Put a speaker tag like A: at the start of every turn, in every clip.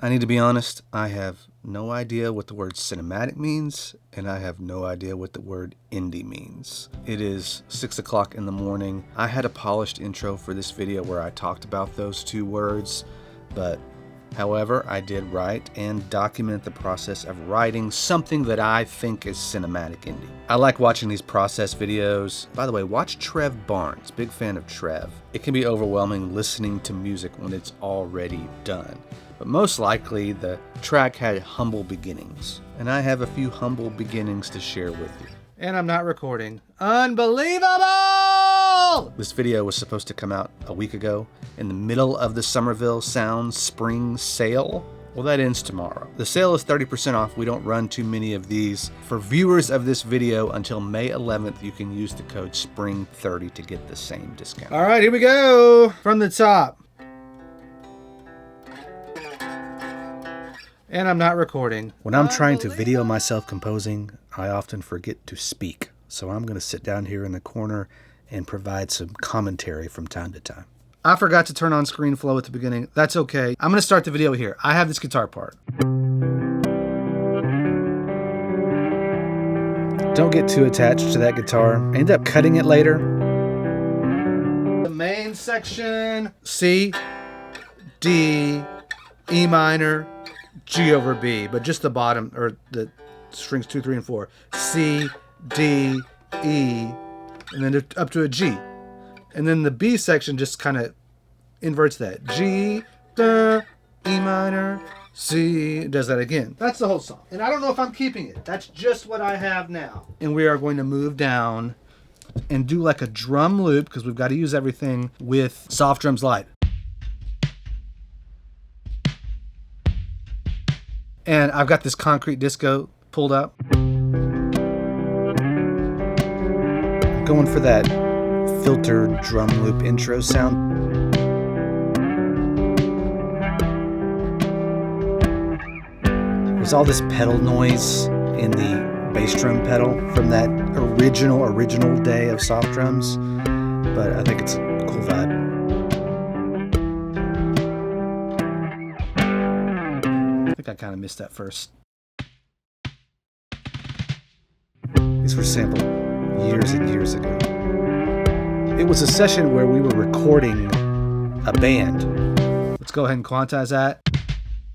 A: I need to be honest, I have no idea what the word cinematic means, and I have no idea what the word indie means. It is 6 o'clock in the morning. I had a polished intro for this video where I talked about those two words, but however, I did write and document the process of writing something that I think is cinematic indie. I like watching these process videos. By the way, watch Trev Barnes, big fan of Trev. It can be overwhelming listening to music when it's already done. But most likely, the track had humble beginnings. And I have a few humble beginnings to share with you. And I'm not recording. Unbelievable! This video was supposed to come out a week ago in the middle of the Somerville Sound Spring Sale. Well, that ends tomorrow. The sale is 30% off. We don't run too many of these. For viewers of this video, until May 11th, you can use the code SPRING30 to get the same discount. All right, here we go. From the top. And I'm not recording. When I'm trying to video myself composing, I often forget to speak. So I'm going to sit down here in the corner and provide some commentary from time to time. I forgot to turn on screen flow at the beginning. That's okay. I'm going to start the video here. I have this guitar part. Don't get too attached to that guitar. I end up cutting it later. The main section, C, D, E minor, G over B, but just the bottom, or the strings 2, 3, and 4. C, D, E, and then up to a G. And then the B section just kind of inverts that. G, D, E minor, C, it does that again. That's the whole song. And I don't know if I'm keeping it. That's just what I have now. And we are going to move down and do like a drum loop, because we've got to use everything with Soft Drums Lite. And I've got this concrete disco pulled up. Going for that filtered drum loop intro sound. There's all this pedal noise in the bass drum pedal from that original day of soft drums, but I think it's a cool vibe. I think I kind of missed that first. These were sampled years and years ago. It was a session where we were recording a band. Let's go ahead and quantize that.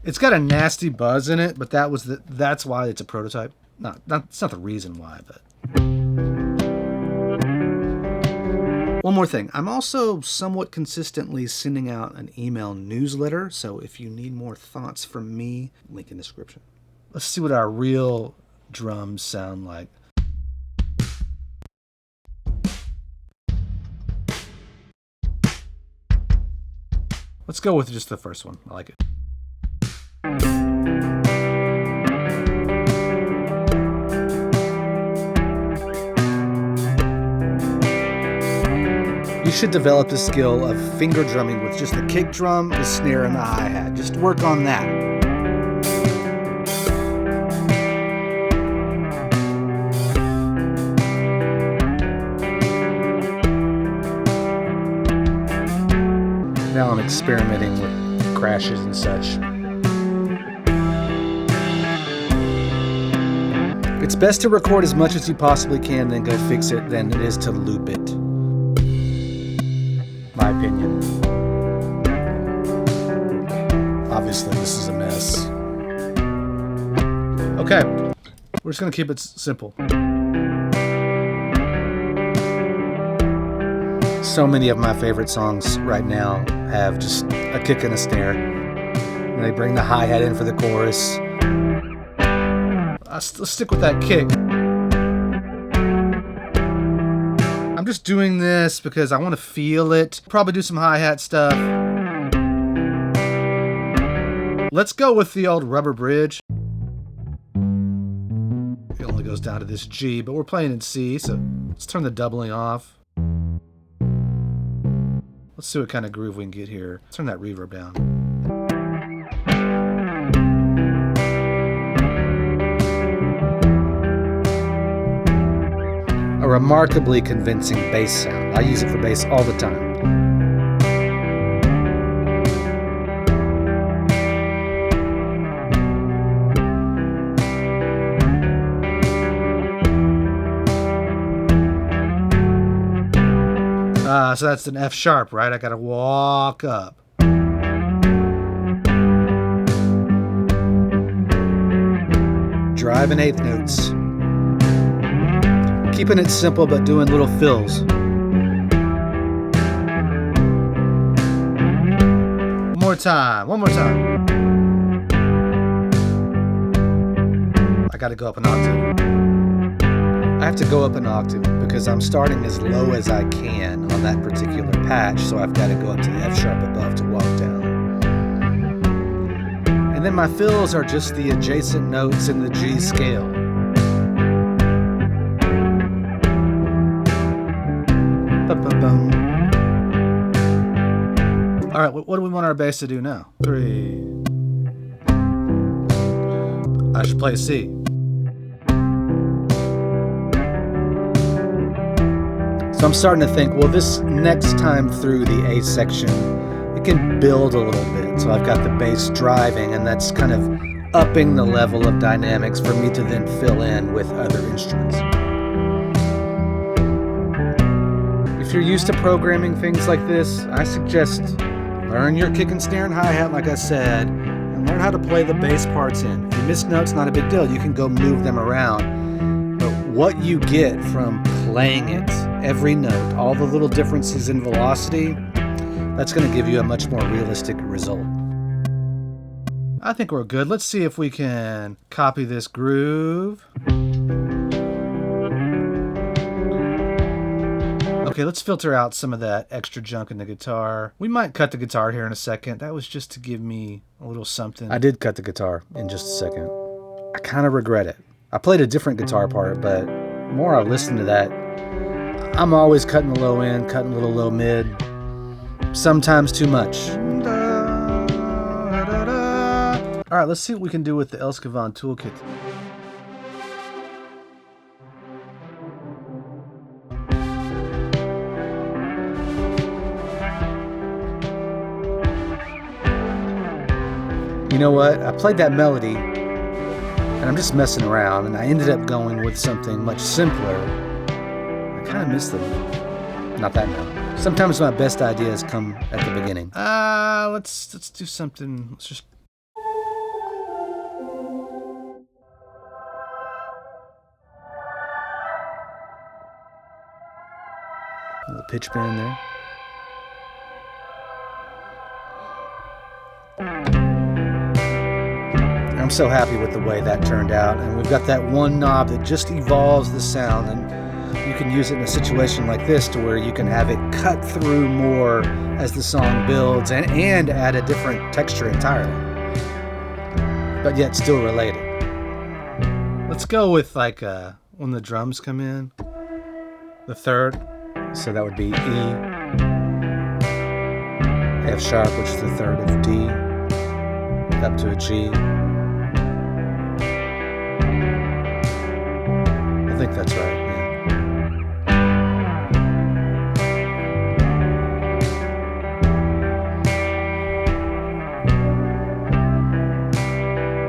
A: It's got a nasty buzz in it, but that's why it's a prototype. It's not the reason why, but. One more thing. I'm also somewhat consistently sending out an email newsletter, so if you need more thoughts from me, link in the description. Let's see what our real drums sound like. Let's go with just the first one. I like it. You should develop the skill of finger drumming with just the kick drum, the snare, and the hi-hat. Just work on that. Now I'm experimenting with crashes and such. It's best to record as much as you possibly can, then go fix it, than it is to loop it. My opinion. Obviously, this is a mess. Okay, we're just gonna keep it simple. So many of my favorite songs right now have just a kick and a snare. And they bring the hi-hat in for the chorus. I'll stick with that kick. I'm just doing this because I want to feel it. Probably do some hi-hat stuff. Let's go with the old rubber bridge. It only goes down to this G, but we're playing in C, so let's turn the doubling off. Let's see what kind of groove we can get here. Let's turn that reverb down. A remarkably convincing bass sound. I use it for bass all the time. So that's an F sharp, right? I gotta walk up. Drive and eighth notes. Keeping it simple, but doing little fills. One more time. I gotta go up an octave. I have to go up an octave because I'm starting as low as I can on that particular patch, so I've got to go up to the F sharp above to walk down. And then my fills are just the adjacent notes in the G scale. Ba-ba-bum. All right, what do we want our bass to do now? 3. I should play C. So I'm starting to think, well, this next time through the A section, it can build a little bit. So I've got the bass driving, and that's kind of upping the level of dynamics for me to then fill in with other instruments. If you're used to programming things like this, I suggest learn your kick and snare and hi-hat, like I said, and learn how to play the bass parts in. If you miss notes, not a big deal. You can go move them around. But what you get from playing it, every note, all the little differences in velocity, that's going to give you a much more realistic result. I think we're good. Let's see if we can copy this groove. Okay, let's filter out some of that extra junk in the guitar. We might cut the guitar here in a second. That was just to give me a little something. I did cut the guitar in just a second. I kind of regret it. I played a different guitar part, but the more I listen to that, I'm always cutting the low end, cutting a little low mid, sometimes too much. All right, let's see what we can do with the Elskavon toolkit. You know what? I played that melody, and I'm just messing around, and I ended up going with something much simpler. I kind of miss them. Not that note. Sometimes my best ideas come at the beginning. Let's do something. Let's just. A little pitch bend there. I'm so happy with the way that turned out, and we've got that one knob that just evolves the sound, and you can use it in a situation like this to where you can have it cut through more as the song builds and add a different texture entirely, but yet still related. Let's go with like when the drums come in, the third, so that would be E, F sharp, which is the third of D, up to a G. I think that's right, yeah.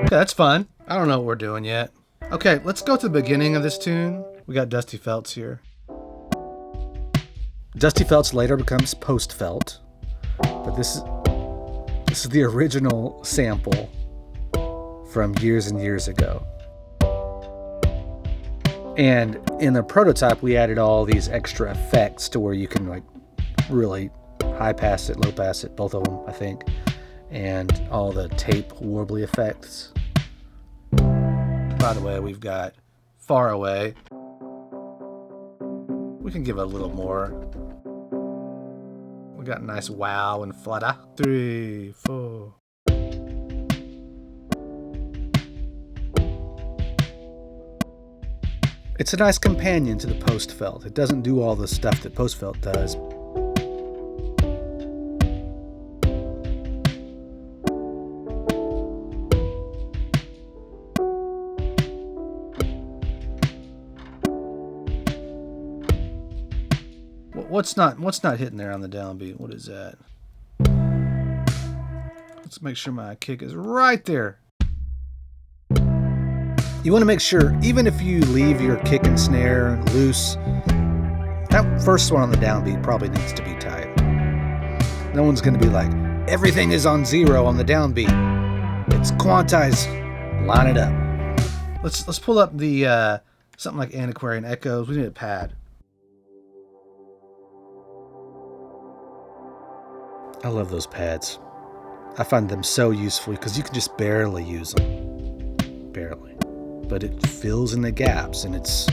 A: Okay, that's fun. I don't know what we're doing yet. Okay, let's go to the beginning of this tune. We got Dusty Felts here. Dusty Felts later becomes Postfelt, but this is the original sample from years and years ago. And in the prototype, we added all these extra effects to where you can like really high pass it, low pass it, both of them, I think, and all the tape warbly effects. By the way, we've got Far Away. We can give it a little more. We got a nice wow and flutter. 3, 4. It's a nice companion to the Postfelt. It doesn't do all the stuff that Postfelt does. What's not hitting there on the downbeat? What is that? Let's make sure my kick is right there. You want to make sure, even if you leave your kick and snare loose, That first one on the downbeat probably needs to be tight. No one's going to be like, everything is on 0 on the downbeat. It's quantized. Line it up. Let's pull up the something like Antiquarian Echoes. We need a pad. I love those pads. I find them so useful because you can just barely use them. Barely. But it fills in the gaps, and it's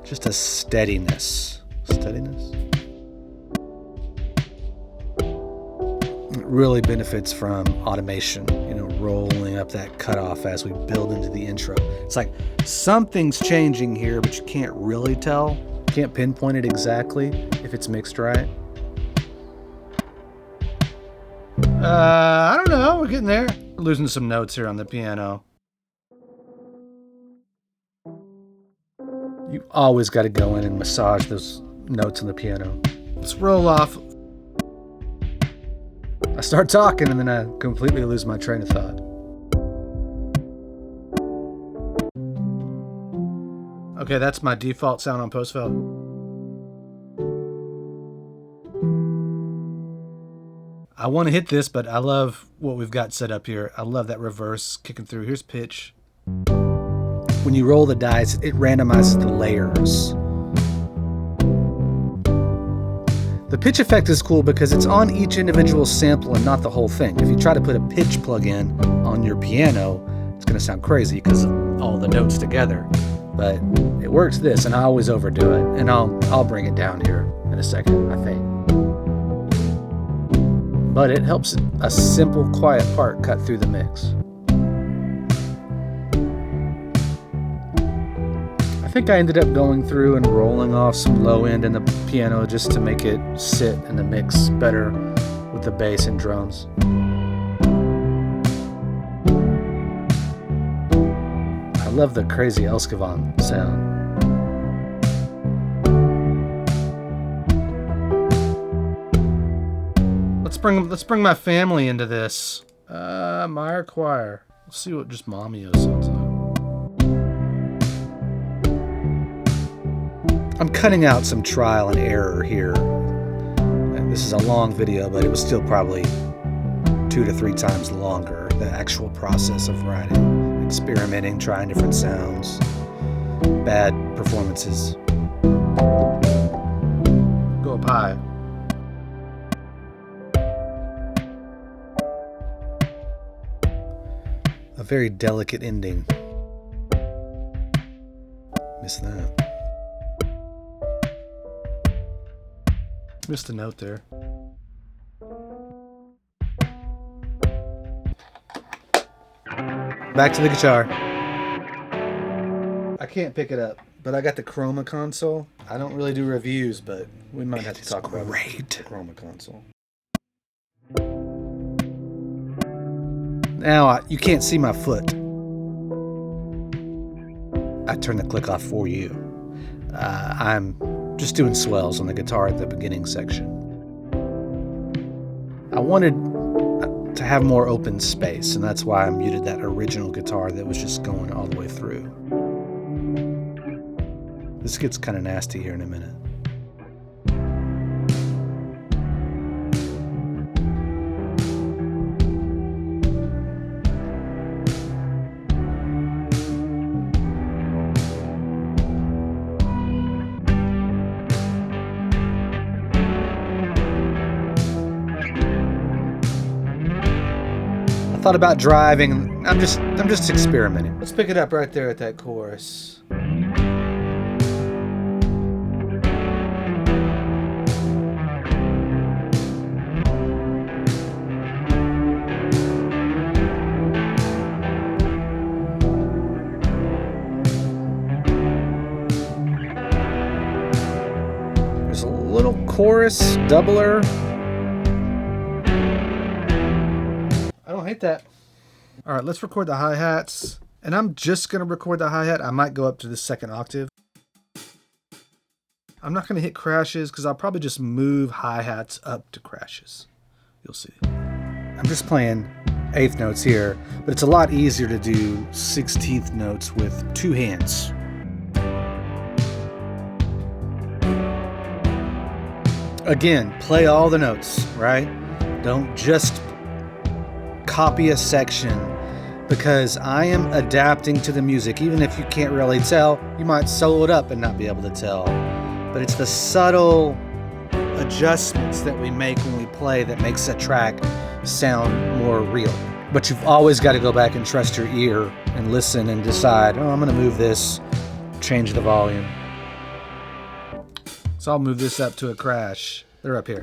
A: just a steadiness. Steadiness? It really benefits from automation, rolling up that cutoff as we build into the intro. It's like something's changing here, but you can't really tell. Can't pinpoint it exactly if it's mixed right. I don't know. We're getting there. We're losing some notes here on the piano. You always got to go in and massage those notes on the piano. Let's roll off. I start talking and then I completely lose my train of thought. Okay, that's my default sound on Postfelt. I want to hit this, but I love what we've got set up here. I love that reverse kicking through. Here's pitch. When you roll the dice, it randomizes the layers. The pitch effect is cool because it's on each individual sample and not the whole thing. If you try to put a pitch plug-in on your piano, it's going to sound crazy because of all the notes together. But it works this, and I always overdo it. And I'll bring it down here in a second, I think. But it helps a simple, quiet part cut through the mix. I think I ended up going through and rolling off some low end in the piano just to make it sit in the mix better with the bass and drums. I love the crazy Elskavon sound. Let's bring my family into this. Meyer Choir. Let's see what just Mamio sounds like. I'm cutting out some trial and error here. And this is a long video, but it was still probably 2 to 3 times longer, the actual process of writing, experimenting, trying different sounds, bad performances. Go up high. A very delicate ending. Missed that. Missed a note there. Back to the guitar. I can't pick it up, but I got the Chroma console. I don't really do reviews, but we might have to talk about the Chroma console. Now, you can't see my foot. I turned the click off for you. I'm just doing swells on the guitar at the beginning section. I wanted to have more open space, and that's why I muted that original guitar that was just going all the way through. This gets kind of nasty here in a minute. I thought about driving. I'm just experimenting. Let's pick it up right there at that chorus. There's a little chorus doubler. I don't hate that. All right, let's record the hi-hats. And I'm just going to record the hi-hat. I might go up to the second octave. I'm not going to hit crashes because I'll probably just move hi-hats up to crashes. You'll see. I'm just playing 8th notes here, but it's a lot easier to do 16th notes with 2 hands. Again, play all the notes, right? Don't just copy a section, because I am adapting to the music. Even if you can't really tell, you might solo it up and not be able to tell. But it's the subtle adjustments that we make when we play that makes a track sound more real. But you've always got to go back and trust your ear and listen and decide, oh, I'm going to move this, change the volume. So I'll move this up to a crash. They're up here.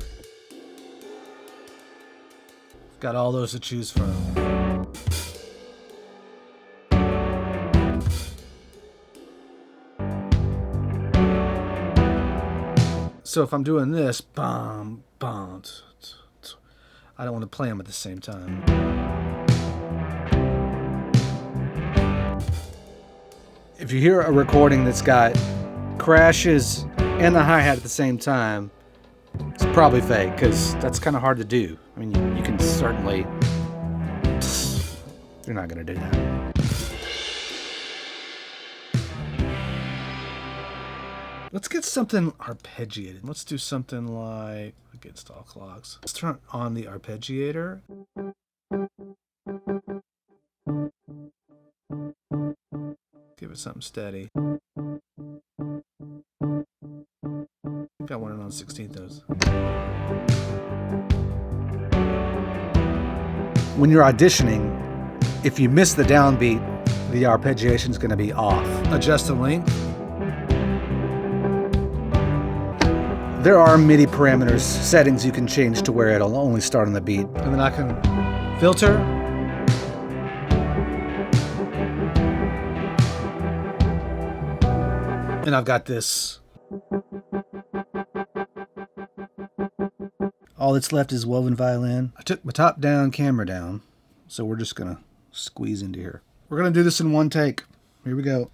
A: Got all those to choose from. So if I'm doing this, bum, bum, I don't want to play them at the same time. If you hear a recording that's got crashes and the hi-hat at the same time, it's probably fake, because that's kind of hard to do. I mean, you can certainly... You're not going to do that. Let's get something arpeggiated. Let's do something like Against All Clocks. Let's turn on the arpeggiator. Give it something steady. Got one on 16th those. When you're auditioning, if you miss the downbeat, the arpeggiation is going to be off. Adjust the length. There are MIDI parameters, settings you can change to where it'll only start on the beat. And then I can filter. And I've got this. All that's left is woven violin. I took my top down, camera down, so we're just gonna squeeze into here. We're gonna do this in one take. Here we go.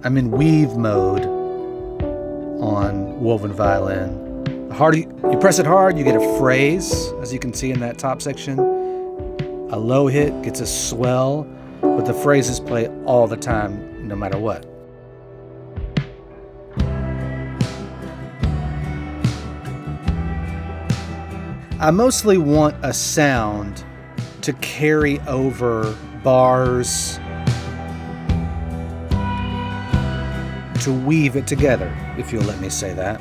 A: I'm in weave mode on woven violin. The harder you press it hard, you get a phrase, as you can see in that top section. A low hit gets a swell, but the phrases play all the time, no matter what. I mostly want a sound to carry over bars, to weave it together, if you'll let me say that.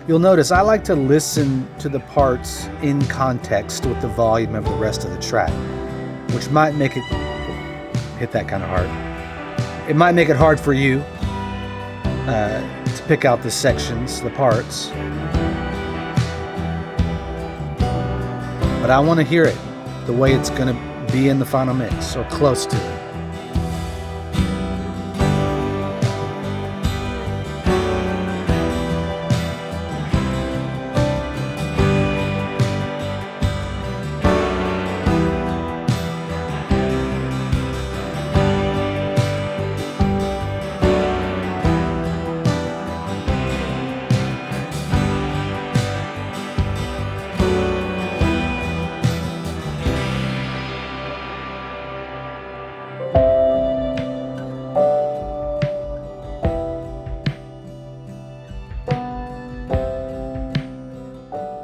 A: You'll notice I like to listen to the parts in context with the volume of the rest of the track, which might make it hit that kind of hard. It might make it hard for you to pick out the sections, the parts. But I want to hear it the way it's going to be in the final mix, or close to it.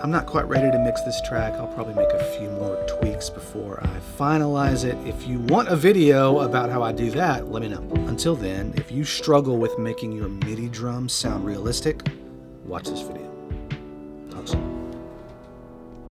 A: I'm not quite ready to mix this track. I'll probably make a few more tweaks before I finalize it. If you want a video about how I do that, let me know. Until then, if you struggle with making your MIDI drums sound realistic, watch this video.